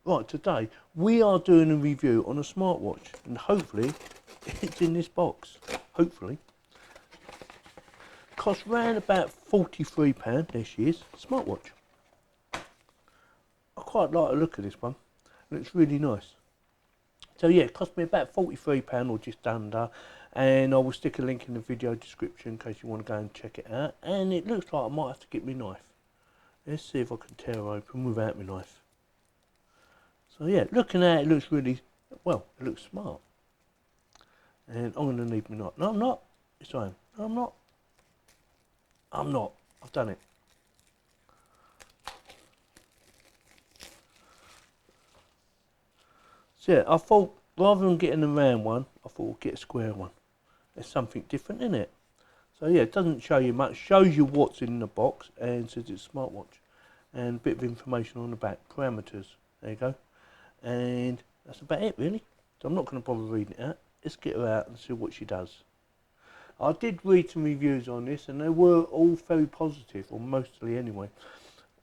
Right, today we are doing a review on a smartwatch, and hopefully it's in this box. Hopefully. Costs round about £43. There she is, smartwatch. I quite like the look of this one. It looks really nice. So yeah, it cost me about £43 or just under, and I will stick a link in the video description in case you want to go and check it out. And it looks like I might have to get my knife. Let's see if I can tear open without my knife. So yeah, looking at it, it looks really, well, it looks smart. And I'm going to need my knife. No, I'm not. Yes, I am. No, I'm not. I'm not. I've done it. So yeah, I thought rather than getting a round one, I thought we'll get a square one. There's something different in it. So yeah, it doesn't show you much. Shows you what's in the box and says it's a smartwatch. And a bit of information on the back. Parameters. There you go. And that's about it really. So I'm not going to bother reading it out. Let's get her out and see what she does. I did read some reviews on this and they were all very positive, or mostly anyway.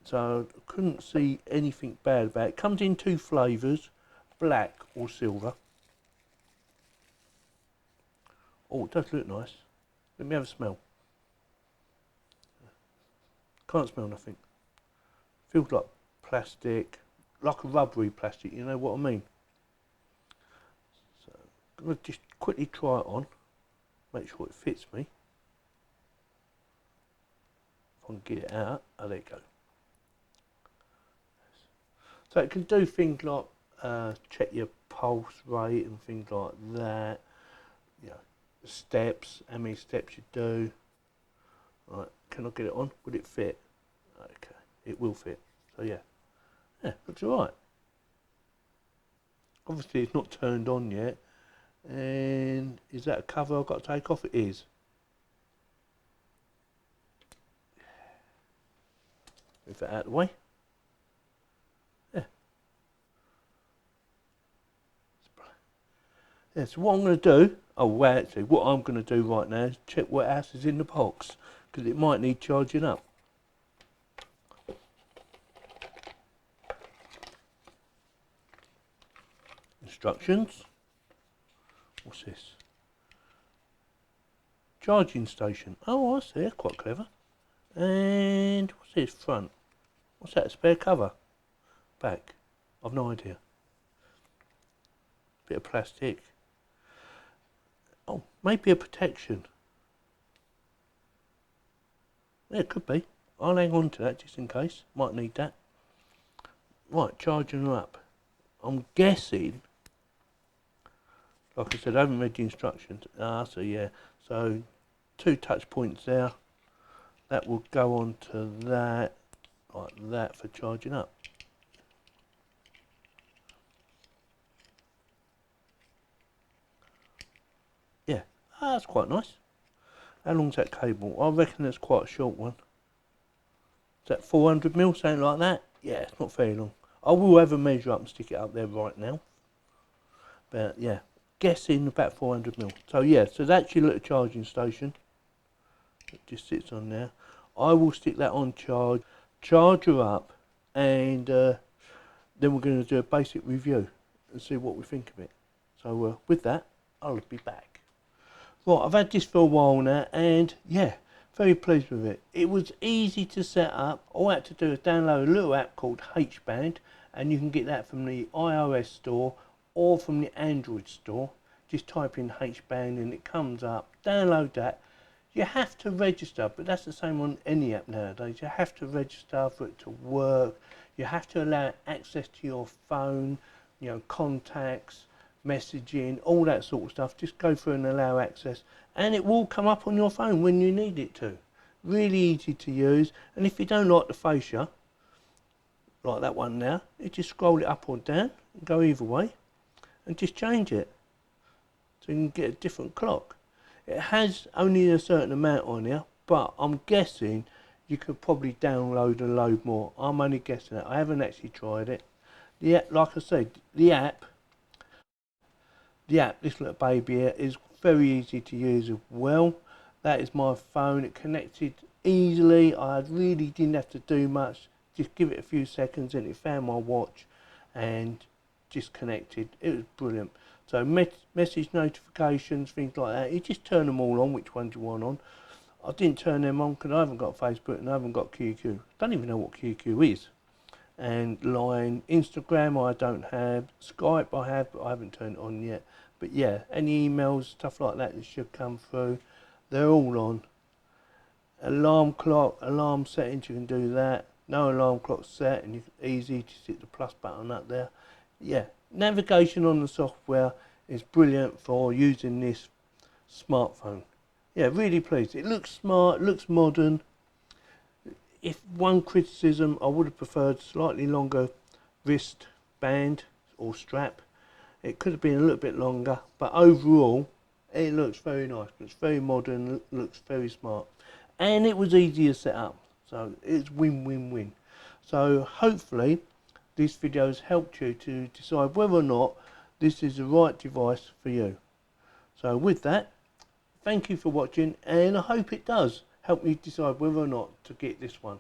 So I couldn't see anything bad about it. It comes in two flavours, black or silver. Oh, it does look nice. Let me have a smell. Can't smell nothing. Feels like plastic, like a rubbery plastic, you know what I mean? So I'm going to just quickly try it on, make sure it fits me. If I can get it out, oh there you go. So it can do things like check your pulse rate and things like that, you know, steps, how many steps you do. Right, can I get it on? Would it fit? Okay, it will fit. So yeah, looks alright. Obviously it's not turned on yet. And is that a cover I've got to take off? It is. Move that out of the way. Yeah, so what I'm going to do, actually, what I'm going to do right now is check what else is in the box, because it might need charging up. Instructions. What's this? Charging station. Oh, I see, that's quite clever. And what's this? Front. What's that? A spare cover? Back. I've no idea. Bit of plastic. Oh, maybe a protection. Yeah, it could be. I'll hang on to that just in case. Might need that. Right, charging her up. I'm guessing, like I said, I haven't read the instructions. So yeah. So 2 touch points there. That will go on to that, like that, for charging up. Yeah, that's quite nice. How long's that cable? I reckon that's quite a short one. Is that 400mm, something like that? Yeah, it's not very long. I will have a measure up and stick it up there right now. But yeah, guessing about 400mm. So yeah, so that's your little charging station. It just sits on there. I will stick that on charge her up, and then we're going to do a basic review and see what we think of it. So with that, I'll be back. Right, I've had this for a while now, and yeah, very pleased with it. It was easy to set up. All I had to do is download a little app called H-Band, and you can get that from the iOS store or from the Android store. Just type in H-Band and it comes up. Download that. You have to register, but that's the same on any app nowadays. You have to register for it to work. You have to allow access to your phone, you know, contacts, messaging, all that sort of stuff. Just go through and allow access, and it will come up on your phone when you need it to. Really easy to use, and if you don't like the fascia, like that one now, you just scroll it up or down, and go either way, and just change it. So you can get a different clock. It has only a certain amount on here, but I'm guessing you could probably download and load more. I'm only guessing that. I haven't actually tried it. Like I said, the app, this little baby here, is very easy to use as well. That is my phone. It connected easily. I really didn't have to do much. Just give it a few seconds and it found my watch. and disconnected. It was brilliant. So message notifications, things like that, you just turn them all on, which ones you want on. I didn't turn them on because I haven't got Facebook and I haven't got QQ. Don't even know what QQ is. And Line, Instagram I don't have, Skype I have, but I haven't turned it on yet. But yeah, any emails, stuff like that should come through. They're all on. Alarm clock, alarm settings, you can do that. No alarm clock set, and easy, just hit the plus button up there. Yeah, navigation on the software is brilliant for using this smartphone. Yeah, really pleased. It looks smart, looks modern. If one criticism, I would have preferred slightly longer wrist band or strap. It could have been a little bit longer, but overall, it looks very nice. It's very modern, looks very smart. And it was easy to set up. So it's win-win-win. So hopefully this video has helped you to decide whether or not this is the right device for you. So with that, thank you for watching, and I hope it does help you decide whether or not to get this one.